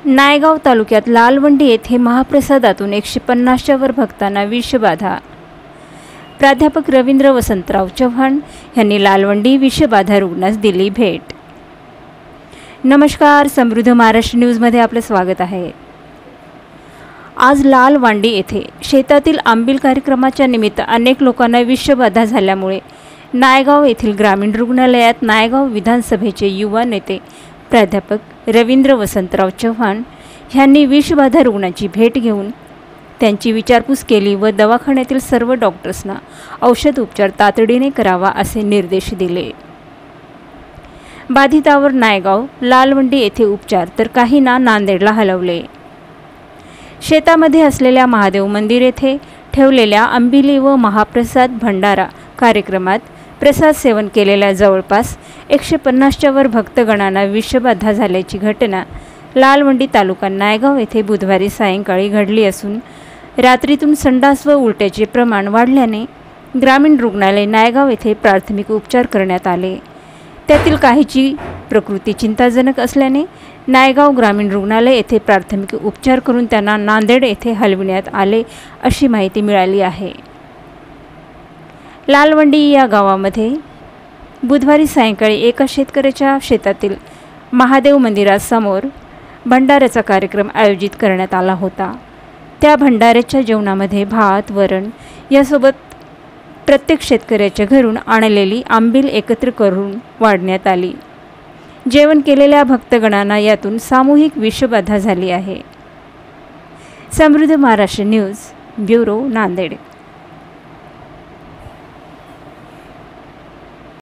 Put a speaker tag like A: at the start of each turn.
A: नायगाव तालुक्यात लालवंडी येथे महाप्रसादातून 150च्या वर भक्तांना विषबाधा। प्राध्यापक रवींद्र वसंतराव चव्हाण यांनी लालवंडी विषबाधा रुग्णास दिली भेट। नमस्कार, समृद्ध महाराष्ट्र न्यूजमध्ये आपले स्वागत आहे। आज लालवंडी येथे शेतातील आंबील कार्यक्रमाच्या निमित्त अनेक लोकांना विषबाधा झाल्यामुळे नायगाव येथील ग्रामीण रुग्णालयात नायगाव विधानसभेचे युवा नेते प्राध्यापक रवींद्र वसंतराव चव्हाण यांनी विषबाधा रुग्णाची भेट घेऊन त्यांची विचारपूस केली व दवाखान्यातील सर्व डॉक्टर्सना औषध उपचार तातडीने करावा असे निर्देश दिले। बाधितावर नायगाव लालवंडी येथे उपचार तर काहींना नांदेडला हलवले। शेतामध्ये असलेल्या महादेव मंदिर येथे ठेवलेल्या आंबिली व महाप्रसाद भंडारा कार्यक्रमात प्रसाद सेवन केलेल्या जवळपास 150च्या वर भक्तगणांना विषबाधा झाल्याची घटना लालवंडी तालुका नायगाव येथे बुधवारी सायंकाळी घडली असून रात्रीतून संडास व उलट्याचे प्रमाण वाढल्याने ग्रामीण रुग्णालय नायगाव येथे प्राथमिक उपचार करण्यात आले। त्यातील काहीची प्रकृती चिंताजनक असल्याने नायगाव ग्रामीण रुग्णालय येथे प्राथमिक उपचार करून त्यांना नांदेड येथे हलविण्यात आले अशी माहिती मिळाली आहे। लालवंडी या गावामध्ये बुधवारी सायंकाळी एका शेतकऱ्याच्या शेतातील महादेव मंदिरासमोर भंडाऱ्याचा कार्यक्रम आयोजित करण्यात आला होता। त्या भंडाऱ्याच्या जेवणामध्ये भात, वरण यासोबत प्रत्येक शेतकऱ्याच्या घरून आणलेली आंबील एकत्र करून वाढण्यात आली। जेवण केलेल्या भक्तगणांना यातून सामूहिक विषबाधा झाली आहे। समृद्ध महाराष्ट्र न्यूज ब्युरो, नांदेड।